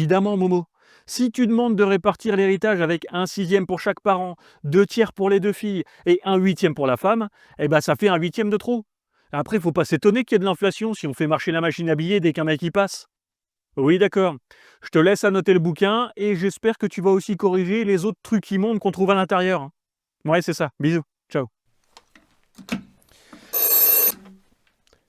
Évidemment, Momo. Si tu demandes de répartir l'héritage avec un sixième pour chaque parent, deux tiers pour les deux filles et un huitième pour la femme, eh ben ça fait un huitième de trop. Après, faut pas s'étonner qu'il y ait de l'inflation si on fait marcher la machine à billets dès qu'un mec y passe. Oui, d'accord. Je te laisse annoter le bouquin et j'espère que tu vas aussi corriger les autres trucs immondes qu'on trouve à l'intérieur, hein. Ouais, c'est ça. Bisous. Ciao.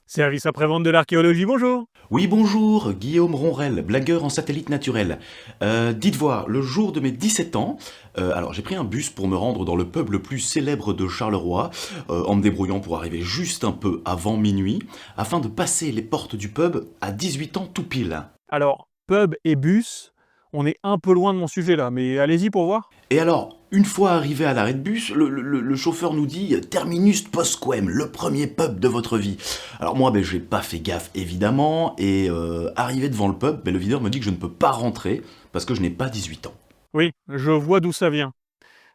Service après-vente de l'archéologie, bonjour. Oui, bonjour, Guillaume Ronrel, blagueur en satellite naturel. Dites voir, le jour de mes 17 ans, alors j'ai pris un bus pour me rendre dans le pub le plus célèbre de Charleroi, en me débrouillant pour arriver juste un peu avant minuit, afin de passer les portes du pub à 18 ans tout pile. Alors, pub et bus, on est un peu loin de mon sujet là, mais allez-y pour voir. Et alors, une fois arrivé à l'arrêt de bus, le chauffeur nous dit Terminus Postquem, le premier pub de votre vie. Alors moi, j'ai pas fait gaffe évidemment, et arrivé devant le pub, le videur me dit que je ne peux pas rentrer parce que je n'ai pas 18 ans. Oui, je vois d'où ça vient.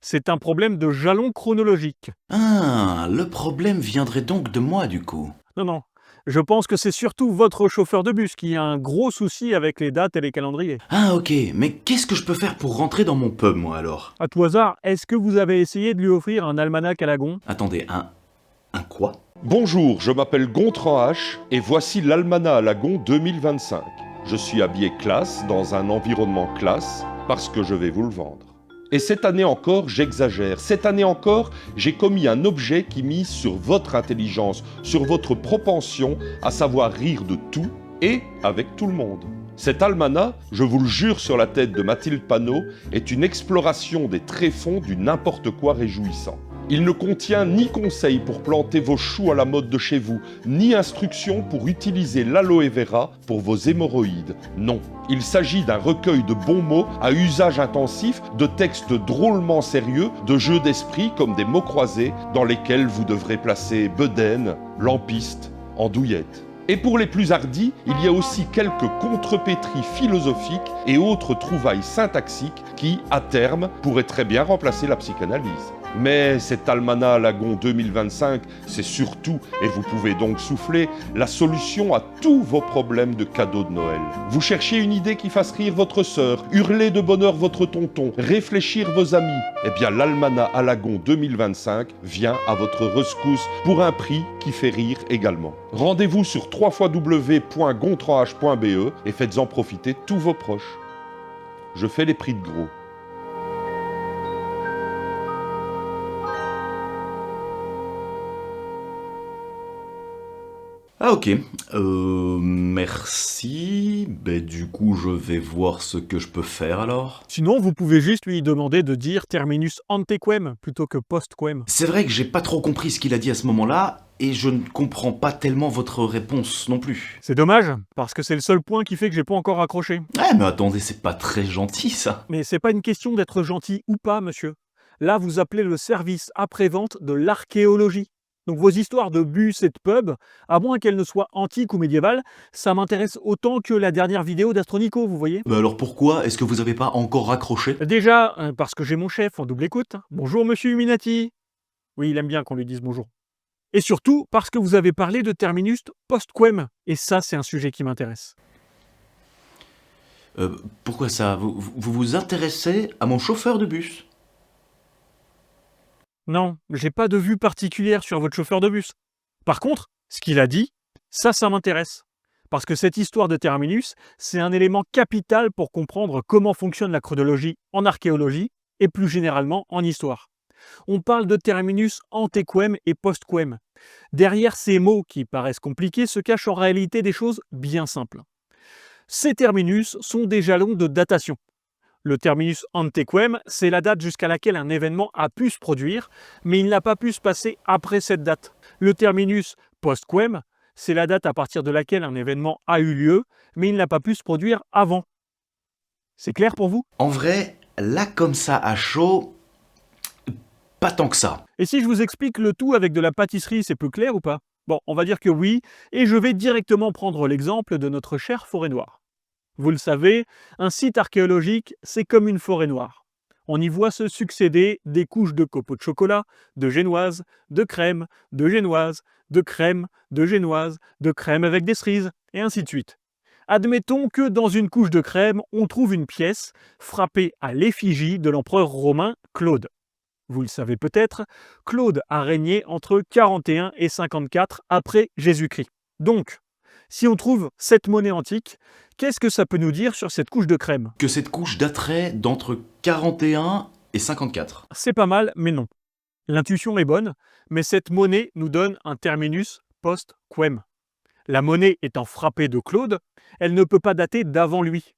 C'est un problème de jalon chronologique. Ah, le problème viendrait donc de moi du coup. Non, non. Je pense que c'est surtout votre chauffeur de bus qui a un gros souci avec les dates et les calendriers. Ah ok, mais qu'est-ce que je peux faire pour rentrer dans mon pub moi alors? À tout hasard, est-ce que vous avez essayé de lui offrir un almanach à la Gon? Attendez, un quoi? Bonjour, je m'appelle Gontran H et voici l'Almanach à Lagon 2025. Je suis habillé classe dans un environnement classe parce que je vais vous le vendre. Et cette année encore, j'exagère. Cette année encore, j'ai commis un objet qui mise sur votre intelligence, sur votre propension à savoir rire de tout et avec tout le monde. Cet almanach, je vous le jure sur la tête de Mathilde Panot, est une exploration des tréfonds du n'importe quoi réjouissant. Il ne contient ni conseils pour planter vos choux à la mode de chez vous, ni instructions pour utiliser l'aloe vera pour vos hémorroïdes. Non, il s'agit d'un recueil de bons mots à usage intensif, de textes drôlement sérieux, de jeux d'esprit comme des mots croisés dans lesquels vous devrez placer bedaine, lampiste, andouillette. Et pour les plus hardis, il y a aussi quelques contrepétries philosophiques et autres trouvailles syntaxiques qui, à terme, pourraient très bien remplacer la psychanalyse. Mais cet almanach Lagon 2025, c'est surtout, et vous pouvez donc souffler, la solution à tous vos problèmes de cadeaux de Noël. Vous cherchiez une idée qui fasse rire votre sœur, hurler de bonheur votre tonton, réfléchir vos amis. Eh bien, l'almanach à Lagon 2025 vient à votre rescousse pour un prix qui fait rire également. Rendez-vous sur www.gontranh.be et faites-en profiter tous vos proches. Je fais les prix de gros. Ah ok, merci. Du coup, je vais voir ce que je peux faire alors. Sinon, vous pouvez juste lui demander de dire terminus antequem plutôt que postquem. C'est vrai que j'ai pas trop compris ce qu'il a dit à ce moment-là, et je ne comprends pas tellement votre réponse non plus. C'est dommage, parce que c'est le seul point qui fait que j'ai pas encore accroché. Ah mais attendez, c'est pas très gentil ça. Mais c'est pas une question d'être gentil ou pas, monsieur. Là, vous appelez le service après-vente de l'archéologie. Donc vos histoires de bus et de pub, à moins qu'elles ne soient antiques ou médiévales, ça m'intéresse autant que la dernière vidéo d'Astronico, vous voyez. Alors pourquoi est-ce que vous avez pas encore raccroché? Déjà, parce que j'ai mon chef en double écoute. Bonjour monsieur Huminati. Oui, il aime bien qu'on lui dise bonjour. Et surtout, parce que vous avez parlé de terminus postquem. Et ça, c'est un sujet qui m'intéresse. Pourquoi ça? Vous vous intéressez à mon chauffeur de bus? Non, j'ai pas de vue particulière sur votre chauffeur de bus. Par contre, ce qu'il a dit, ça m'intéresse. Parce que cette histoire de terminus, c'est un élément capital pour comprendre comment fonctionne la chronologie en archéologie et plus généralement en histoire. On parle de terminus antequem et postquem. Derrière ces mots qui paraissent compliqués se cachent en réalité des choses bien simples. Ces terminus sont des jalons de datation. Le terminus antequem, c'est la date jusqu'à laquelle un événement a pu se produire, mais il n'a pas pu se passer après cette date. Le terminus postquem, c'est la date à partir de laquelle un événement a eu lieu, mais il n'a pas pu se produire avant. C'est clair pour vous? En vrai, là comme ça à chaud, pas tant que ça. Et si je vous explique le tout avec de la pâtisserie, c'est plus clair ou pas? Bon, on va dire que oui, et je vais directement prendre l'exemple de notre chère forêt noire. Vous le savez, un site archéologique, c'est comme une forêt noire. On y voit se succéder des couches de copeaux de chocolat, de génoise, de crème, de génoise, de crème, de génoise, de crème avec des cerises, et ainsi de suite. Admettons que dans une couche de crème, on trouve une pièce frappée à l'effigie de l'empereur romain Claude. Vous le savez peut-être, Claude a régné entre 41 et 54 après Jésus-Christ. Donc, si on trouve cette monnaie antique, qu'est-ce que ça peut nous dire sur cette couche de crème? Que cette couche daterait d'entre 41 et 54. C'est pas mal, mais non. L'intuition est bonne, mais cette monnaie nous donne un terminus post-quem. La monnaie étant frappée de Claude, elle ne peut pas dater d'avant lui.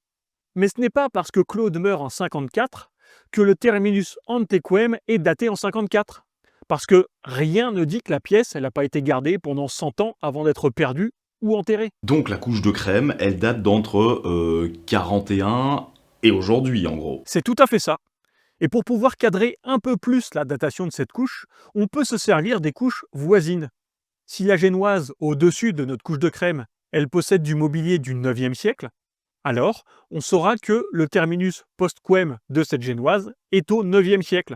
Mais ce n'est pas parce que Claude meurt en 54 que le terminus antequem est daté en 54. Parce que rien ne dit que la pièce n'a pas été gardée pendant 100 ans avant d'être perdue ou enterrée. Donc la couche de crème, elle date d'entre 41 et aujourd'hui, en gros. C'est tout à fait ça. Et pour pouvoir cadrer un peu plus la datation de cette couche, on peut se servir des couches voisines. Si la génoise au-dessus de notre couche de crème, elle possède du mobilier du 9e siècle, alors on saura que le terminus post-quem de cette génoise est au 9e siècle.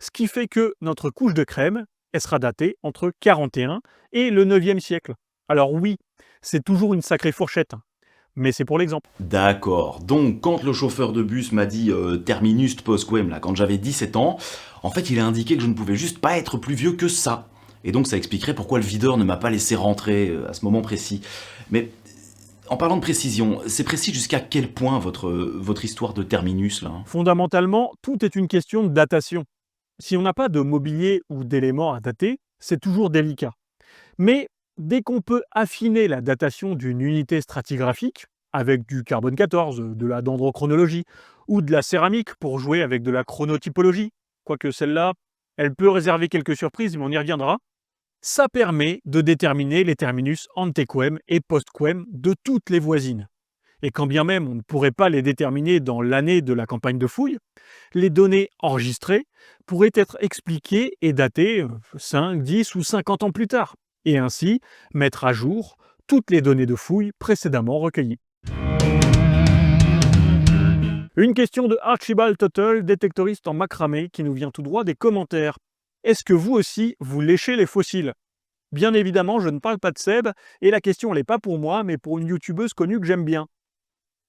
Ce qui fait que notre couche de crème, elle sera datée entre 41 et le 9e siècle. Alors oui, c'est toujours une sacrée fourchette, mais c'est pour l'exemple. D'accord. Donc, quand le chauffeur de bus m'a dit terminus postquem, là, quand j'avais 17 ans, en fait, il a indiqué que je ne pouvais juste pas être plus vieux que ça. Et donc, ça expliquerait pourquoi le videur ne m'a pas laissé rentrer à ce moment précis. Mais, en parlant de précision, c'est précis jusqu'à quel point votre histoire de terminus, là? Fondamentalement, tout est une question de datation. Si on n'a pas de mobilier ou d'éléments à dater, c'est toujours délicat. Mais dès qu'on peut affiner la datation d'une unité stratigraphique, avec du carbone 14, de la dendrochronologie, ou de la céramique pour jouer avec de la chronotypologie, quoique celle-là, elle peut réserver quelques surprises, mais on y reviendra, ça permet de déterminer les terminus antequem et postquem de toutes les voisines. Et quand bien même on ne pourrait pas les déterminer dans l'année de la campagne de fouille, les données enregistrées pourraient être expliquées et datées 5, 10 ou 50 ans plus tard, et ainsi mettre à jour toutes les données de fouille précédemment recueillies. Une question de Archibald Tuttle, détectoriste en macramé, qui nous vient tout droit des commentaires. Est-ce que vous aussi, vous léchez les fossiles? Bien évidemment, je ne parle pas de Seb, et la question elle n'est pas pour moi, mais pour une youtubeuse connue que j'aime bien.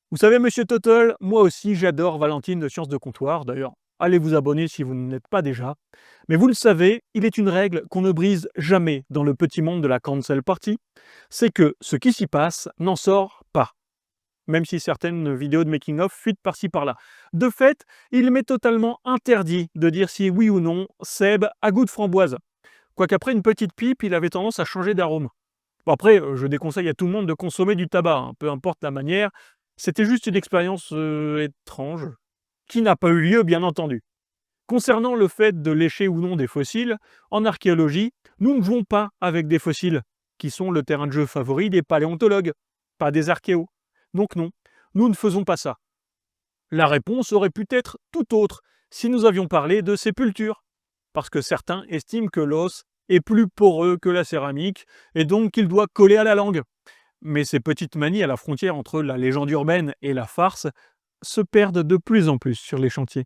Vous savez, monsieur Tuttle, moi aussi j'adore Valentine de Sciences de Comptoir, d'ailleurs, allez vous abonner si vous ne l'êtes pas déjà. Mais vous le savez, il est une règle qu'on ne brise jamais dans le petit monde de la cancel party, c'est que ce qui s'y passe n'en sort pas. Même si certaines vidéos de making-of fuitent par-ci par-là. De fait, il m'est totalement interdit de dire si oui ou non Seb a goût de framboise. Quoiqu'après une petite pipe, il avait tendance à changer d'arôme. Bon après, je déconseille à tout le monde de consommer du tabac, hein, peu importe la manière. C'était juste une expérience étrange, qui n'a pas eu lieu bien entendu. Concernant le fait de lécher ou non des fossiles, en archéologie, nous ne jouons pas avec des fossiles, qui sont le terrain de jeu favori des paléontologues, pas des archéos. Donc non, nous ne faisons pas ça. La réponse aurait pu être tout autre si nous avions parlé de sépulture, parce que certains estiment que l'os est plus poreux que la céramique et donc qu'il doit coller à la langue. Mais ces petites manies à la frontière entre la légende urbaine et la farce se perdent de plus en plus sur les chantiers.